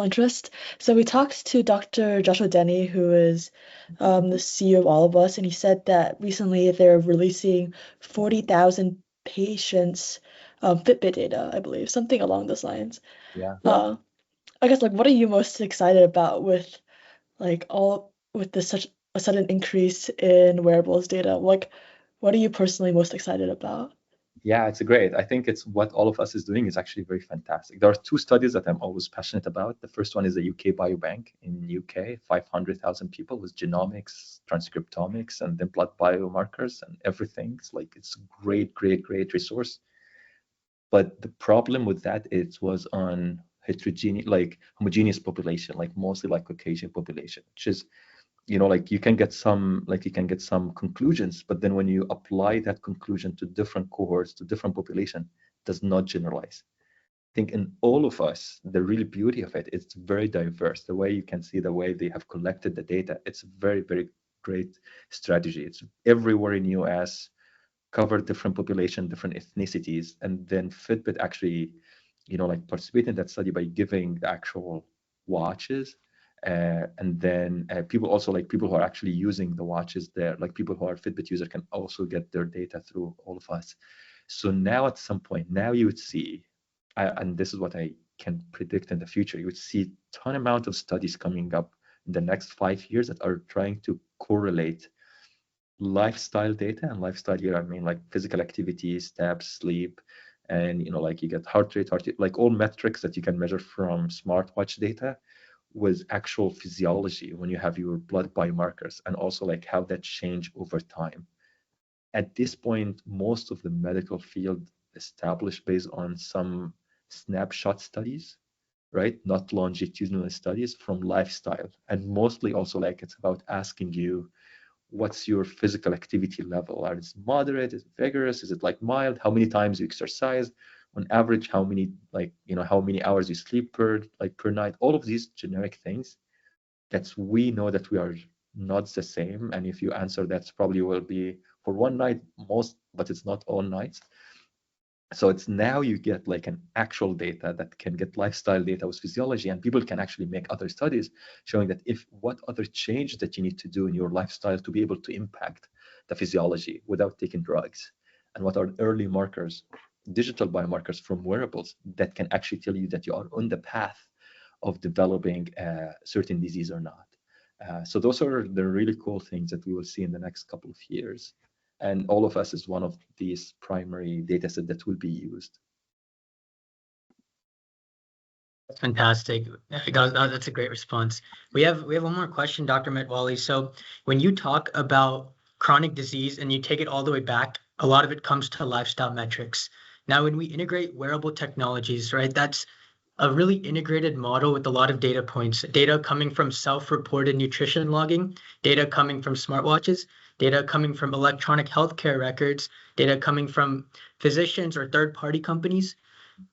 interest. So we talked to Dr. Joshua Denny, who is the CEO of all of us, and he said that recently they're releasing 40,000 patients Fitbit data, I believe, something along those lines. Yeah. I guess, like, what are you most excited about with such a sudden increase in wearables data? Like, what are you personally most excited about? Yeah, it's great. I think it's what all of us is doing is actually very fantastic. There are two studies that I'm always passionate about. The first one is the UK Biobank in UK, 500,000 people with genomics, transcriptomics, and then blood biomarkers and everything. It's a great resource. But the problem with that, it was on homogeneous population, like mostly like Caucasian population, which is, like you can get some conclusions, but then when you apply that conclusion to different cohorts, to different population, it does not generalize. I think in all of us, the real beauty of it, it's very diverse. The way you can see the way they have collected the data, it's a very great strategy. It's everywhere in US, cover different population, different ethnicities, and then Fitbit actually, participate in that study by giving the actual watches. And then people also, like people who are actually using the watches there, like people who are Fitbit user can also get their data through all of us. So now at some point, now you would see, and this is what I can predict in the future, you would see ton amount of studies coming up in the next 5 years that are trying to correlate lifestyle data. And lifestyle here, I mean like physical activity, steps, sleep, and like you get heart rate, like all metrics that you can measure from smartwatch data with actual physiology when you have your blood biomarkers, and also like how that change over time. At this point, most of the medical field established based on some snapshot studies, right? Not longitudinal studies from lifestyle. And mostly also like it's about asking you, what's your physical activity level? Are it moderate? Is it vigorous? Is it like mild? How many times you exercise? On average, how many how many hours you sleep per night? All of these generic things that we know that we are not the same. And if you answer that, probably will be for one night most, but it's not all nights. So it's now you get like an actual data that can get lifestyle data with physiology, and people can actually make other studies showing that what other change that you need to do in your lifestyle to be able to impact the physiology without taking drugs, and what are early markers, digital biomarkers from wearables that can actually tell you that you are on the path of developing a certain disease or not. So those are the really cool things that we will see in the next couple of years. And all of us is one of these primary data set that will be used. That's fantastic. That's a great response. We have one more question, Dr. Metwally. So when you talk about chronic disease and you take it all the way back, a lot of it comes to lifestyle metrics. Now, when we integrate wearable technologies, right, that's a really integrated model with a lot of data points, data coming from self-reported nutrition logging, data coming from smartwatches, data coming from electronic healthcare records, data coming from physicians or third-party companies.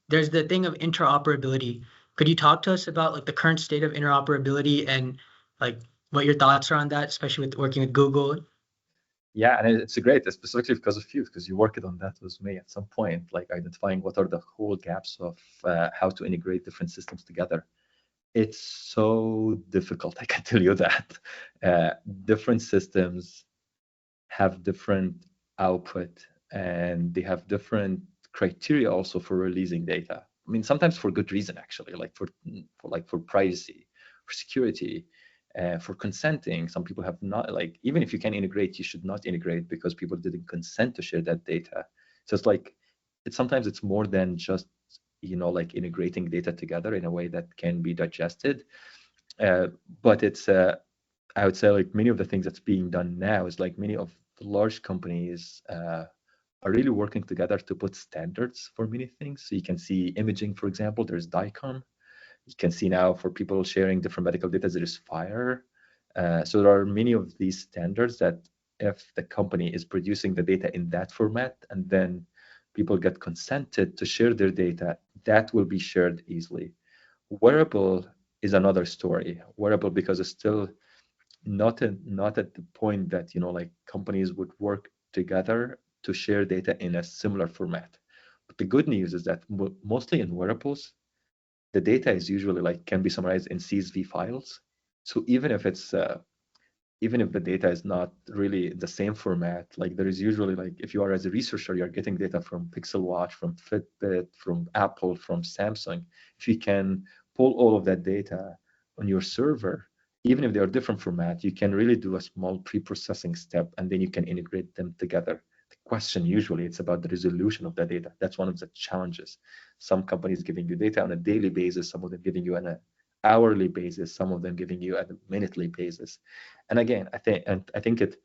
There's the thing of interoperability. Could you talk to us about like the current state of interoperability and like what your thoughts are on that, especially with working with Google? Yeah, and it's great, specifically because of you, because you worked on that with me at some point, like identifying what are the whole gaps of how to integrate different systems together. It's so difficult, I can tell you that. Different systems have different output, and they have different criteria also for releasing data. I mean, sometimes for good reason, actually, like for privacy, for security. For consenting, some people have not, like, even if you can integrate, you should not integrate because people didn't consent to share that data. So it's like, sometimes it's more than just, like integrating data together in a way that can be digested. But it's, I would say, like, many of the things that's being done now is like many of the large companies are really working together to put standards for many things. So you can see imaging, for example, there's DICOM. You can see now for people sharing different medical data, there is FHIR. So there are many of these standards that if the company is producing the data in that format and then people get consented to share their data, that will be shared easily. Wearable is another story. Wearable, because it's still not at the point that, like, companies would work together to share data in a similar format. But the good news is that mostly in wearables, the data is usually, like, can be summarized in CSV files. So even if the data is not really the same format, like, there is usually, like, if you are as a researcher, you're getting data from Pixel Watch, from Fitbit, from Apple, from Samsung. If you can pull all of that data on your server, even if they are different format, you can really do a small pre-processing step, and then you can integrate them together. The question usually it's about the resolution of the data. That's one of the challenges. Some companies giving you data on a daily basis, some of them giving you on an hourly basis, some of them giving you at a minutely basis. And again, I think it,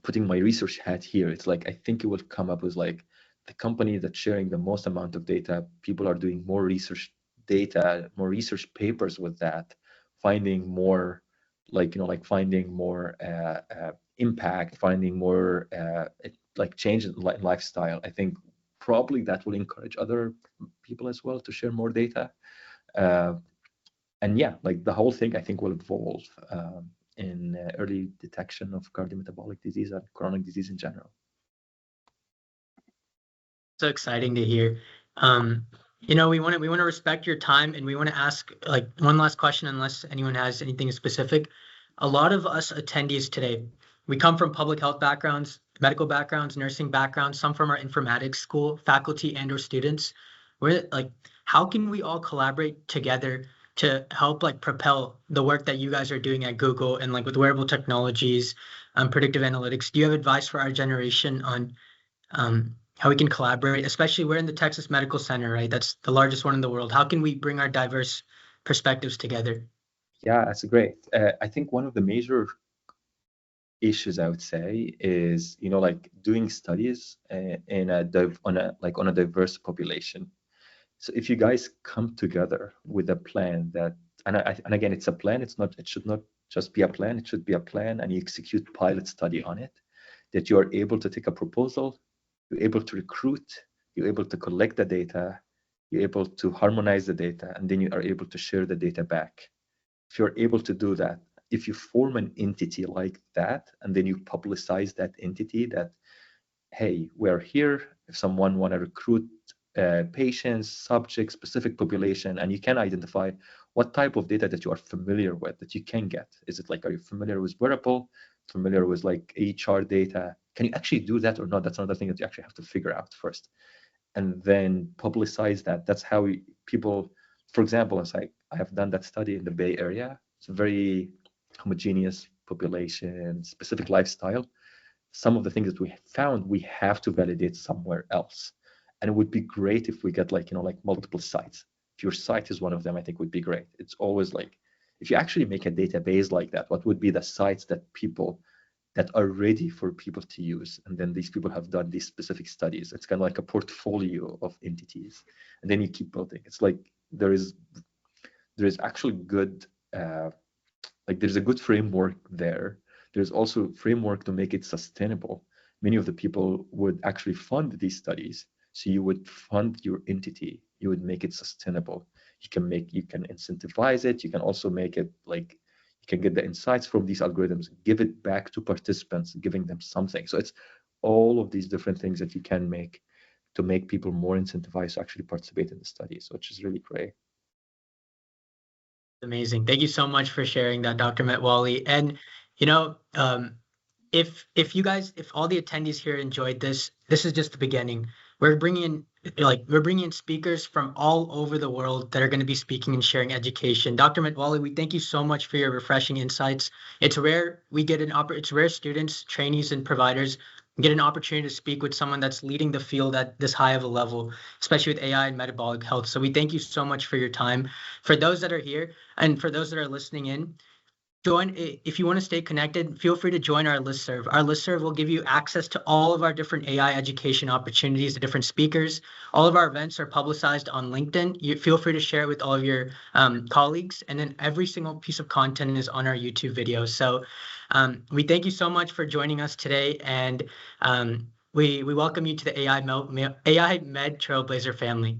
putting my research hat here, it's like, I think it will come up with, like, the company that's sharing the most amount of data, people are doing more research data, more research papers with that, finding more, like, finding more impact, finding more like change in lifestyle. I think probably that will encourage other people as well to share more data. And yeah, like, the whole thing, I think, will evolve in early detection of cardiometabolic disease and chronic disease in general. So exciting to hear. We want to respect your time, and we want to ask, like, one last question, unless anyone has anything specific. A lot of us attendees today, we come from public health backgrounds, medical backgrounds, nursing backgrounds, some from our informatics school, faculty and or students. We're like, how can we all collaborate together to help, like, propel the work that you guys are doing at Google and, like, with wearable technologies, predictive analytics? Do you have advice for our generation on how we can collaborate? Especially, we're in the Texas Medical Center, right? That's the largest one in the world. How can we bring our diverse perspectives together? Yeah, that's great. I think one of the major issues, I would say, is, like, doing studies on a diverse population. So if you guys come together with a plan that, and again, it's a plan, it should not just be a plan, it should be a plan, and you execute pilot study on it, that you are able to take a proposal, you're able to recruit, you're able to collect the data, you're able to harmonize the data, and then you are able to share the data back. If you're able to do that, if you form an entity like that, and then you publicize that entity, that, hey, we're here, if someone want to recruit patients, subjects, specific population, and you can identify what type of data that you are familiar with that you can get. Is it like, are you familiar with wearable, familiar with, like, HR data? Can you actually do that or not? That's another thing that you actually have to figure out first, and then publicize that. That's how people, for example, it's like, I have done that study in the Bay Area. It's a very homogeneous population, specific lifestyle. Some of the things that we found, we have to validate somewhere else. And it would be great if we get, like, like, multiple sites. If your site is one of them, I think would be great. It's always like, if you actually make a database like that, what would be the sites that are ready for people to use? And then these people have done these specific studies. It's kind of like a portfolio of entities. And then you keep building. It's like, there is actually good, there's a good framework there. There's also framework to make it sustainable. Many of the people would actually fund these studies. So you would fund your entity, you would make it sustainable. You can incentivize it. You can also make it, like, you can get the insights from these algorithms, give it back to participants, giving them something. So it's all of these different things that you can make to make people more incentivized to actually participate in the studies, which is really great. Amazing. Thank you so much for sharing that, Dr. Metwally. And, if all the attendees here enjoyed this, this is just the beginning. We're bringing in like we're bringing in speakers from all over the world that are going to be speaking and sharing education. Dr. Metwally, we thank you so much for your refreshing insights. It's rare we get it's rare students, trainees, and providers get an opportunity to speak with someone that's leading the field at this high of a level, especially with AI and metabolic health. So we thank you so much for your time. For those that are here and for those that are listening in, if you want to stay connected, feel free to join our listserv. Our listserv will give you access to all of our different AI education opportunities, the different speakers. All of our events are publicized on LinkedIn. You feel free to share it with all of your colleagues. And then every single piece of content is on our YouTube videos. So we thank you so much for joining us today. And we welcome you to the AI Med Trailblazer family.